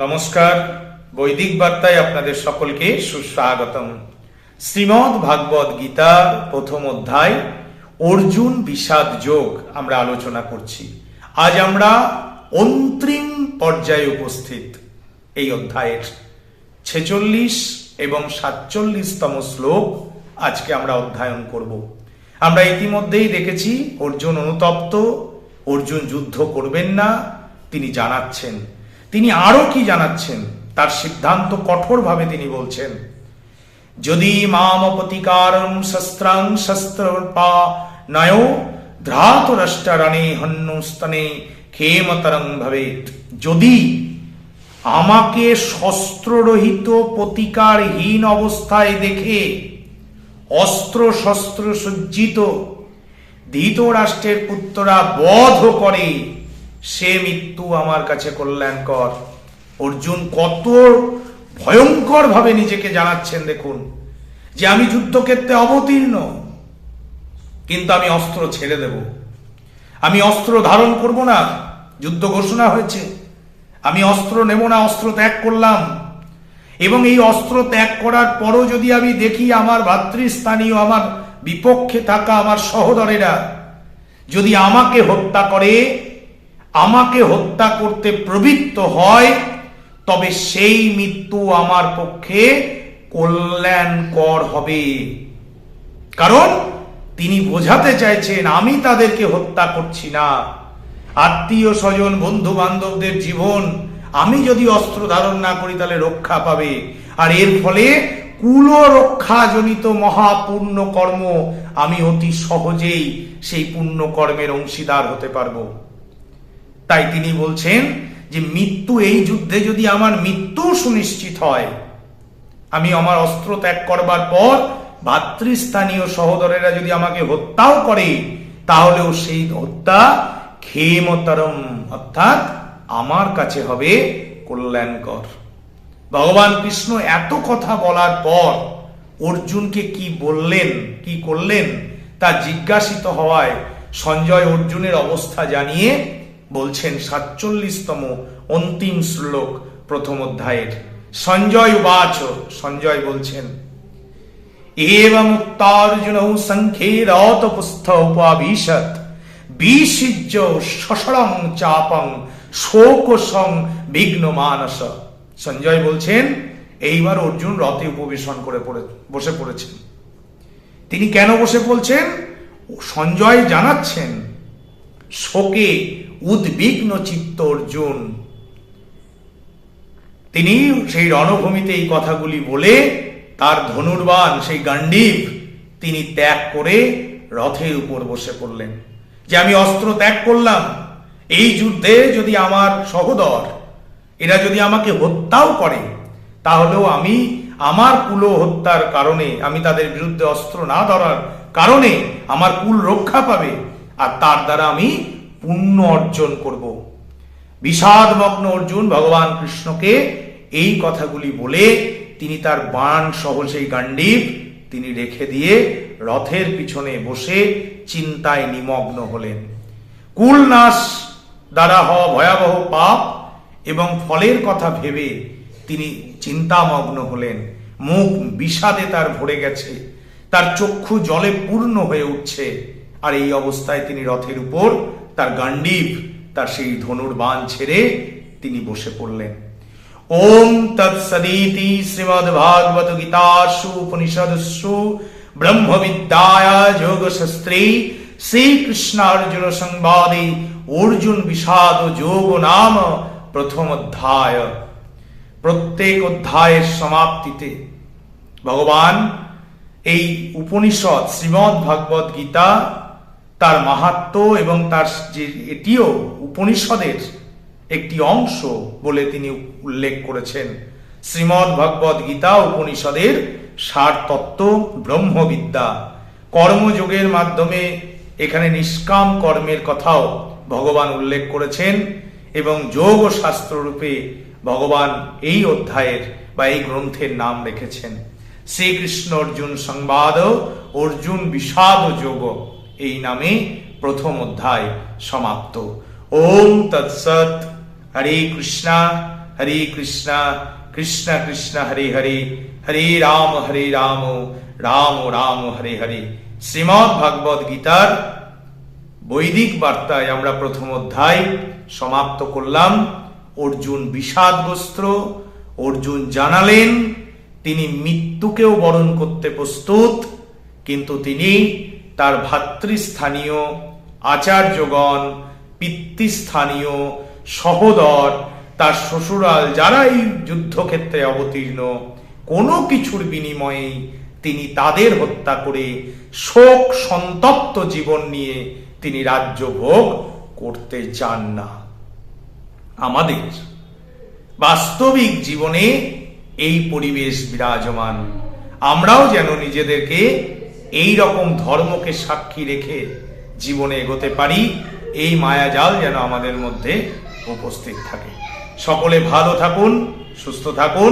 নমস্কার, বৈদিক বার্তায় আপনাদের সকলকে সুস্বাগতম। শ্রীমদ্ ভাগবত গীতার প্রথম অধ্যায় অর্জুন বিষাদ যোগ আমরা আলোচনা করছি। আজ আমরা অন্তিম পর্যায়ে উপস্থিত। এই অধ্যায়ের 46 এবং 47তম শ্লোক আজকে আমরা অধ্যয়ন করব। আমরা ইতিমধ্যেই দেখেছি অর্জুন অনুতপ্ত, অর্জুন যুদ্ধ করবেন না তিনি জানাচ্ছেন। তিনি আরো কি জানাচ্ছেন, তার সিদ্ধান্ত কঠোরভাবে তিনি বলছেন, যদি মাম প্রতিকারম শস্ত্রাং শস্ত্রপা নয় ধ্রাতরাষ্ট্রাণে হন্যস্তনে ক্ষেমতরং ভবেত। যদি আমাকে শস্ত্ররহিত প্রতিকারহীন অবস্থায় দেখে অস্ত্র শস্ত্র সজ্জিত ধৃতরাষ্ট্রের পুত্ররা বধ করে, সে মৃত্যু আমার কাছে কল্যাণকর। অর্জুন কত ভয়ঙ্কর ভাবে নিজেকে জানাচ্ছেন দেখুন, যে আমি যুদ্ধক্ষেত্রে অবতীর্ণ, কিন্তু আমি অস্ত্র ছেড়ে দেব, আমি অস্ত্র ধারণ করব না। যুদ্ধ ঘোষণা হয়েছে, আমি অস্ত্র নেব না, অস্ত্র ত্যাগ করলাম। এবং এই অস্ত্র ত্যাগ করার পরও যদি আমি দেখি আমার ভাতৃস্থানীয়, আমার বিপক্ষে থাকা আমার সহোদরেরা যদি আমাকে হত্যা করে, আমাকে হত্যা করতে প্রবৃত্ত হয়, তবে সেই মৃত্যু আমার পক্ষে কল্যাণকর হবে। কারণ তিনি বোঝাতে চাইছেন আমি তাদেরকে হত্যা করছি না। আত্মীয় স্বজন বন্ধু বান্ধবদের জীবন আমি যদি অস্ত্র ধারণ না করি তাহলে রক্ষা পাবে, আর এর ফলে কুল রক্ষাজনিত মহাপুণ্য কর্ম আমি অতি সহজেই সেই পুণ্য কর্মের অংশীদার হতে পারবো। তাই তিনি বলছেন যে মৃত্যু, এই যুদ্ধে যদি আমার মৃত্যু সুনিশ্চিত হয়, আমি আমার অস্ত্র ত্যাগ করবার পর ভাতৃস্থানীয় সহোদরেরা যদি আমাকে হত্যাও করে, তাহলেও সেই হত্যা ক্ষেমতরম, অর্থাৎ আমার কাছে হবে কল্যাণকর। ভগবান কৃষ্ণ এত কথা বলার পর অর্জুনকে কি বললেন, কি করলেন তা জিজ্ঞাসিত হওয়ায় সঞ্জয় অর্জুনের অবস্থা জানিয়ে বলছেন 47তম অন্তিম শ্লোক প্রথম অধ্যায়ের। সঞ্জয় উবাচ, সঞ্জয় বলছেন, এবং উক্তার্জুন সংখ্যে রতপুস্থ উপাবিশত বিসিজ্য সসরং চাপং শোকসং বিঘ্ন মানস। সঞ্জয় বলছেন, এইবার অর্জুন রথে উপবেশন করে বসে পড়েছেন। তিনি কেন বসে পড়ছেন সঞ্জয় জানাচ্ছেন। শোকে উদ্বিগ্ন চিত্ত অর্জুন, তিনি সেই রণভূমিতে এই কথাগুলি বলে তার ধনুর্বাণ সেই গান্ডীব তিনি ত্যাগ করে রথের উপর বসে পড়লেন। যে আমি অস্ত্র ত্যাগ করলাম, এই যুদ্ধে যদি আমার সহোদর এরা যদি আমাকে হত্যাও করে, তাহলেও আমি আমার কুল হত্যার কারণে, আমি তাদের বিরুদ্ধে অস্ত্র না ধরার কারণে আমার কুল রক্ষা পাবে, আর তার দ্বারা আমি পুণ্য অর্জন করব। বিষাদমগ্ন অর্জুন ভগবান কৃষ্ণকে এই কথাগুলি বলে তিনি তার বাণ সহ সেই গান্ডীব তিনি রেখে দিয়ে রথের পিছনে বসে চিন্তায় নিমগ্ন হলেন। কুল নাশ দ্বারা হওয়া ভয়াবহ পাপ এবং ফলের কথা ভেবে তিনি চিন্তামগ্ন হলেন। মুখ বিষাদে তার ভরে গেছে, তার চক্ষু জলে পূর্ণ হয়ে উঠছে। আর এই অবস্থায় তিনি রথের উপর তার গান্ডীব, তার সেই ধনুর্বাণ ছেড়ে তিনি বসে পড়লেন। ওম তৎসদিতি শ্রীমদ্ভাগবত গীতাসু উপনিষদসু ব্রহ্মবিদ্যায়া যোগশাস্ত্রে শ্রীকৃষ্ণার্জুন সংবাদে অর্জুন বিষাদ যোগ নাম প্রথম অধ্যায়। প্রত্যেক অধ্যায়ের সমাপ্তিতে ভগবান এই উপনিষদ শ্রীমদ্ ভাগবত গীতা, তার মাহাত্ম্য এবং তার যে এটিও উপনিষদের একটি অংশ বলে তিনি উল্লেখ করেছেন। শ্রীমদ্ ভাগবত গীতা উপনিষদের সার তত্ত্ব, ব্রহ্মবিদ্যা, কর্মযোগের মাধ্যমে এখানে নিষ্কাম কর্মের কথাও ভগবান উল্লেখ করেছেন। এবং যোগ শাস্ত্র রূপে ভগবান এই অধ্যায়ের বা এই গ্রন্থের নাম রেখেছেন শ্রীকৃষ্ণ অর্জুন সংবাদ অর্জুন বিষাদ যোগ। এই নামে প্রথম অধ্যায় সমাপ্ত। ওম তৎসৎ। হরে কৃষ্ণা হরে কৃষ্ণ কৃষ্ণ কৃষ্ণ হরে হরে হরে রাম রাম রাম হরে হরে। শ্রীমদ্ ভাগবত গীতার বৈদিক বার্তায় আমরা প্রথম অধ্যায় সমাপ্ত করলাম। অর্জুন বিষাদগ্রস্ত। অর্জুন জানালেন তিনি মৃত্যুকেও বরণ করতে প্রস্তুত, কিন্তু তিনি তার ভাতৃস্থানীয় আচার্যগণ, পিতৃস্থানীয় সহোদর, তার শ্বশুরাল যারা এই যুদ্ধক্ষেত্রে অবতীর্ণ, কোনো কিছুর বিনিময়ে তিনি তাদের হত্যা করে শোক সন্তপ্ত জীবন নিয়ে তিনি রাজ্য ভোগ করতে চান না। আমাদের বাস্তবিক জীবনে এই পরিবেশ বিরাজমান। আমরাও যেন নিজেদেরকে এই রকম ধর্মকে সাক্ষী রেখে জীবনে এগোতে পারি, এই মায়াজাল যেন আমাদের মধ্যে উপস্থিত থাকে। সকলে ভালো থাকুন, সুস্থ থাকুন।